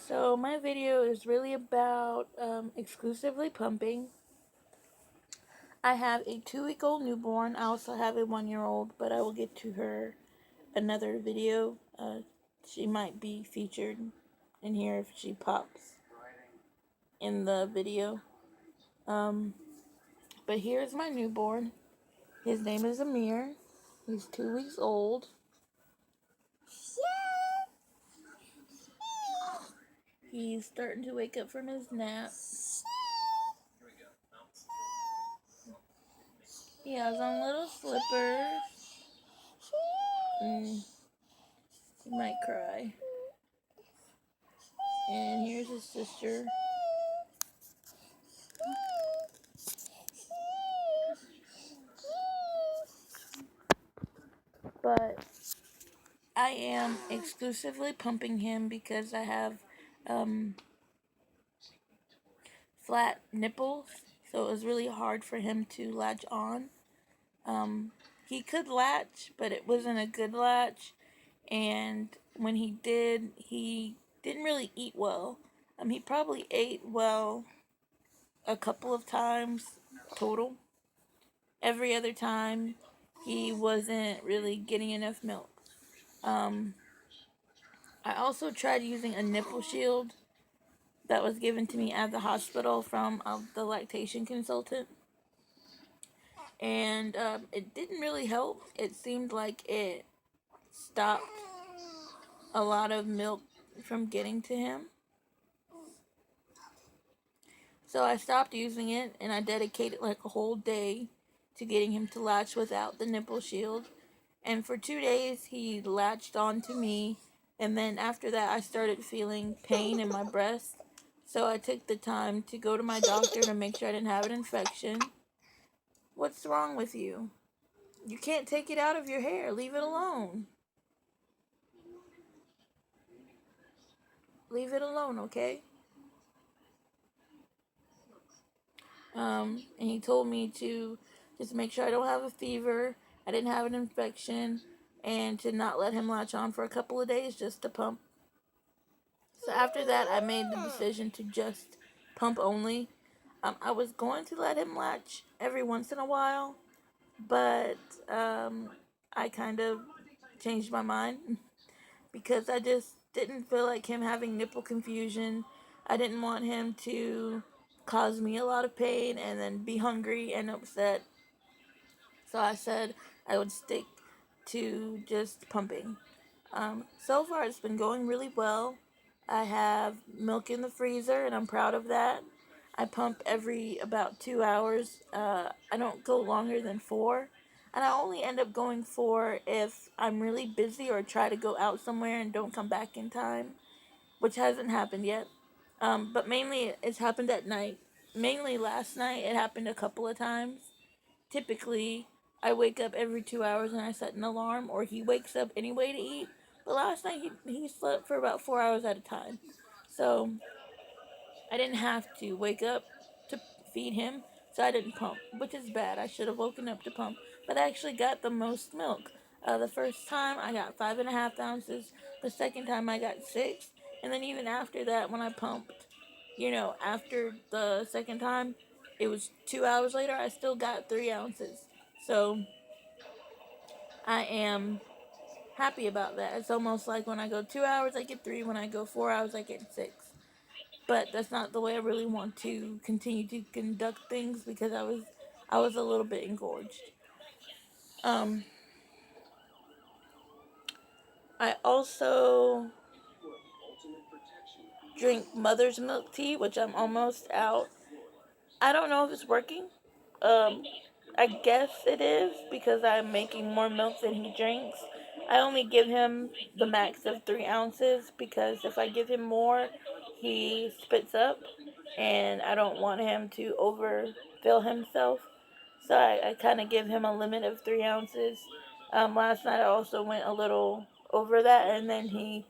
So my video is really about exclusively pumping. I have a 2-week-old newborn. I also have a 1-year-old, but I will get to her another video. She might be featured in here if she pops in the video. But here's my newborn. His name is Amir. He's 2 weeks old. He's starting to wake up from his nap. He has on little slippers. He might cry. And here's his sister. But I am exclusively pumping him because I have flat nipples. So it was really hard for him to latch on. He could latch, but it wasn't a good latch. And when he didn't really eat well. He probably ate well a couple of times total. Every other time, he wasn't really getting enough milk. I also tried using a nipple shield that was given to me at the hospital from the lactation consultant. And it didn't really help. It seemed like it stopped a lot of milk from getting to him. So I stopped using it and I dedicated like a whole day to getting him to latch without the nipple shield. And for 2 days he latched on to me. And then after that I started feeling pain in my breast. So I took the time to go to my doctor to make sure I didn't have an infection. What's wrong with you? You can't take it out of your hair. Leave it alone. Leave it alone, okay? And he told me to just make sure I don't have a fever, I didn't have an infection, and to not let him latch on for a couple of days just to pump. So after that, I made the decision to just pump only. I was going to let him latch every once in a while, but I kind of changed my mind because I just didn't feel like him having nipple confusion. I didn't want him to cause me a lot of pain and then be hungry and upset. So I said I would stick to just pumping. So far, it's been going really well. I have milk in the freezer, and I'm proud of that. I pump every about 2 hours. I don't go longer than 4. And I only end up going 4 if I'm really busy or try to go out somewhere and don't come back in time, which hasn't happened yet. But mainly it's happened at night. Mainly last night, it happened a couple of times. Typically, I wake up every 2 hours and I set an alarm, or he wakes up anyway to eat. But last night, he slept for about 4 hours at a time. So I didn't have to wake up to feed him, so I didn't pump, which is bad. I should have woken up to pump, but I actually got the most milk. The first time I got 5.5 ounces. The second time I got 6, and then even after that, when I pumped, after the second time, it was 2 hours later. I still got 3 ounces. So I am happy about that. It's almost like when I go 2 hours, I get 3. When I go 4 hours, I get 6. But that's not the way I really want to continue to conduct things because I was a little bit engorged. I also drink mother's milk tea, which I'm almost out. I don't know if it's working. Um, I guess it is because I'm making more milk than he drinks. I only give him the max of 3 ounces because if I give him more, he spits up, and I don't want him to overfill himself. So I kind of give him a limit of 3 ounces. Last night I also went a little over that, and then he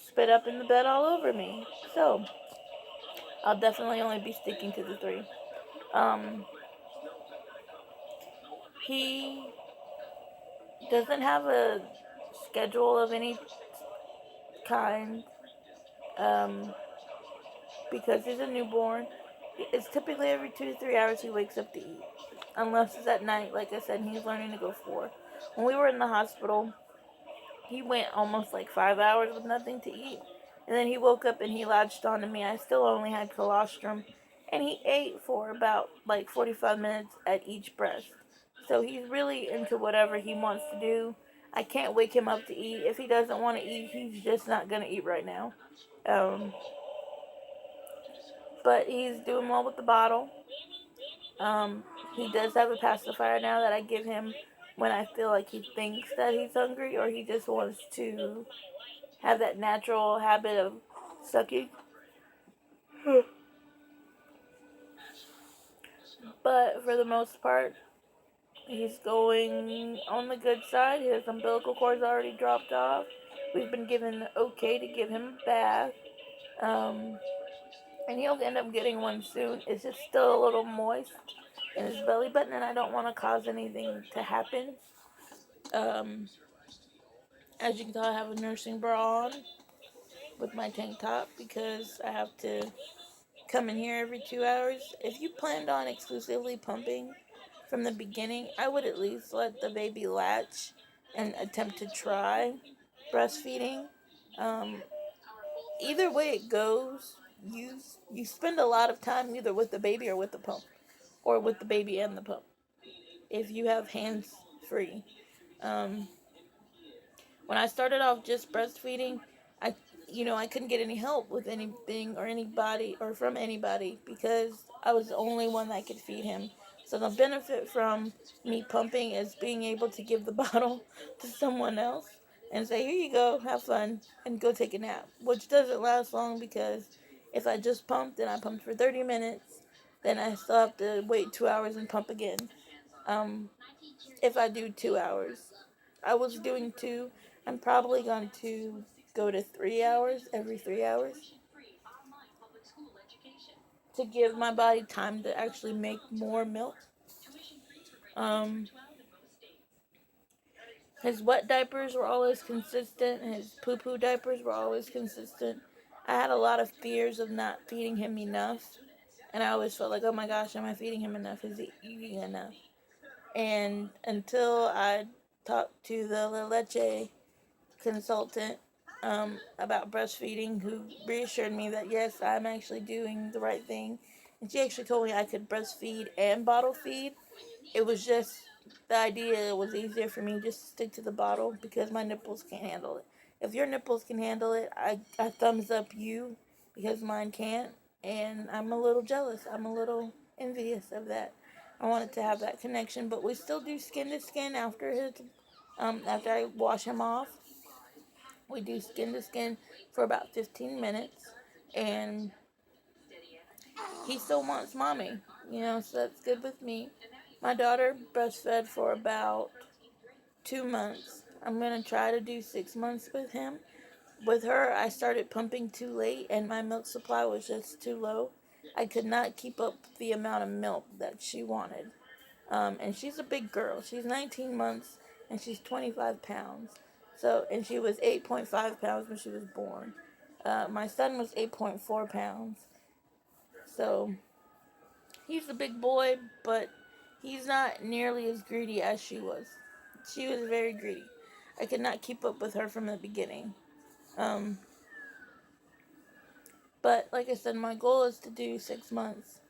spit up in the bed all over me. So I'll definitely only be sticking to the 3. Um, he doesn't have a schedule of any kind. Um, because he's a newborn. It's typically every 2 to 3 hours he wakes up to eat, unless it's at night. Like I said, he's learning to go 4. When we were in the hospital, he went almost like 5 hours with nothing to eat, and then he woke up and he latched onto me. I still only had colostrum, and he ate for about like 45 minutes at each breast. So he's really into whatever he wants to do. I can't wake him up to eat. If he doesn't want to eat, he's just not going to eat right now. Um, but he's doing well with the bottle. Um, he does have a pacifier now that I give him when I feel like he thinks that he's hungry or he just wants to have that natural habit of sucking. But for the most part, he's going on the good side. His umbilical cord's already dropped off. We've been given the okay to give him a bath. Um, and he'll end up getting one soon. It's just still a little moist in his belly button, and I don't want to cause anything to happen. Um, as you can tell, I have a nursing bra on with my tank top because I have to come in here every 2 hours. If you planned on exclusively pumping from the beginning, I would at least let the baby latch and attempt to try breastfeeding. Um, Either way it goes, you spend a lot of time either with the baby or with the pump, or with the baby and the pump. If you have hands free, um, when I started off just breastfeeding, I I couldn't get any help with anything or anybody or from anybody because I was the only one that could feed him. So the benefit from me pumping is being able to give the bottle to someone else and say, "Here you go, have fun and go take a nap," which doesn't last long because if I just pumped and I pumped for 30 minutes, then I still have to wait 2 hours and pump again. Um, if I do 2 hours. I was doing 2. I'm probably going to go to 3 hours every 3 hours to give my body time to actually make more milk. Um, his wet diapers were always consistent. His poo poo diapers were always consistent. I had a lot of fears of not feeding him enough. And I always felt like, oh my gosh, am I feeding him enough? Is he eating enough? And until I talked to the La Leche consultant about breastfeeding who reassured me that yes, I'm actually doing the right thing. And she actually told me I could breastfeed and bottle feed. It was just the idea was easier for me just to stick to the bottle because my nipples can't handle it. If your nipples can handle it, I thumbs up you because mine can't. And I'm a little jealous. I'm a little envious of that. I wanted to have that connection, but we still do skin to skin after I wash him off. We do skin to skin for about 15 minutes, and he still wants mommy, so that's good with me. My daughter breastfed for about 2 months. I'm going to try to do 6 months with him. With her, I started pumping too late, and my milk supply was just too low. I could not keep up the amount of milk that she wanted. And she's a big girl. She's 19 months, and she's 25 pounds. So, and she was 8.5 pounds when she was born. My son was 8.4 pounds. So, he's a big boy, but he's not nearly as greedy as she was. She was very greedy. I could not keep up with her from the beginning. Um, but, like I said, my goal is to do 6 months.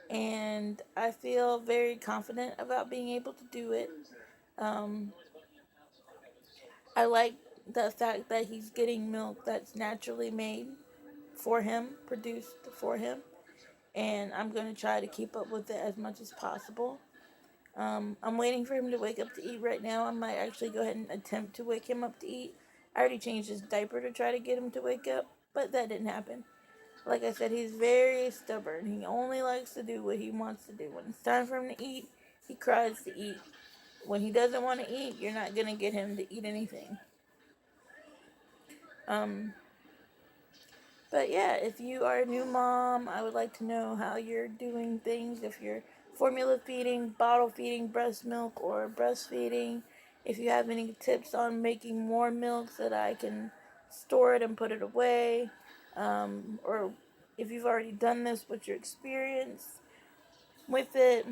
And I feel very confident about being able to do it. Um, I like the fact that he's getting milk that's naturally made for him, produced for him, and I'm going to try to keep up with it as much as possible. I'm waiting for him to wake up to eat right now. I might actually go ahead and attempt to wake him up to eat. I already changed his diaper to try to get him to wake up, but that didn't happen. Like I said, he's very stubborn. He only likes to do what he wants to do. When it's time for him to eat, he cries to eat. When he doesn't want to eat, you're not going to get him to eat anything. Um, but yeah, if you are a new mom, I would like to know how you're doing things. If you're formula feeding, bottle feeding, breast milk, or breastfeeding. If you have any tips on making more milk so that I can store it and put it away. Or if you've already done this, what's your experience with it?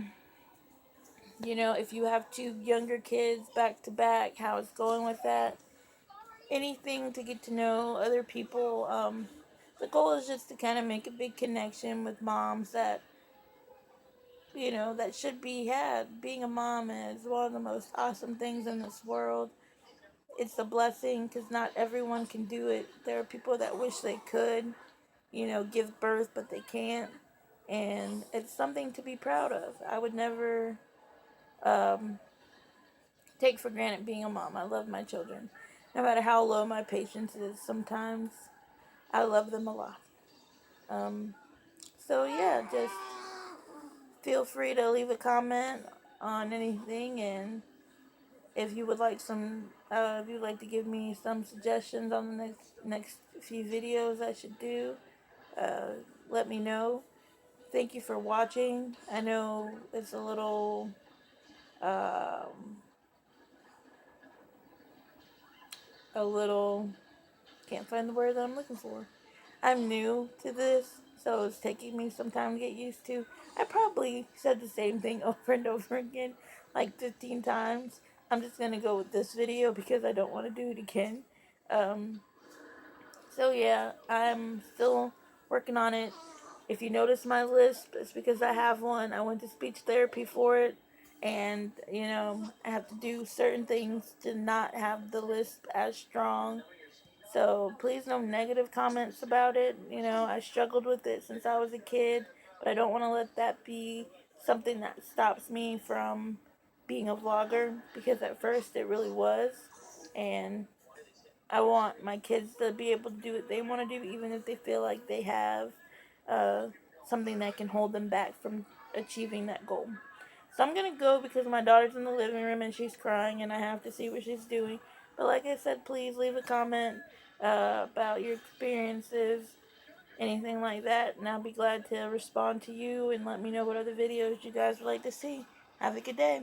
You know, if you have two younger kids back to back, how it's going with that. Anything to get to know other people. The goal is just to kind of make a big connection with moms that, you know, that should be had. Being a mom is one of the most awesome things in this world. It's a blessing because not everyone can do it. There are people that wish they could, you know, give birth, but they can't. And it's something to be proud of. I would never um, take for granted being a mom. I love my children. No matter how low my patience is, sometimes I love them a lot. Um, so, yeah, just feel free to leave a comment on anything. And if you would like if you'd like to give me some suggestions on the next few videos I should do, uh, let me know. Thank you for watching. I know it's um, a little, can't find the word that I'm looking for. I'm new to this, so it's taking me some time to get used to. I probably said the same thing over and over again, like 15 times. I'm just gonna go with this video because I don't want to do it again. Um, so yeah, I'm still working on it. If you notice my lisp, it's because I have one. I went to speech therapy for it, and you know, I have to do certain things to not have the lisp as strong. So please, no negative comments about it. You know, I struggled with it since I was a kid, but I don't want to let that be something that stops me from being a vlogger because at first it really was. And I want my kids to be able to do what they want to do, even if they feel like they have uh, something that can hold them back from achieving that goal. So I'm gonna go because my daughter's in the living room and she's crying, and I have to see what she's doing. But like I said, please leave a comment about your experiences, anything like that, and I'll be glad to respond to you and let me know what other videos you guys would like to see. Have a good day.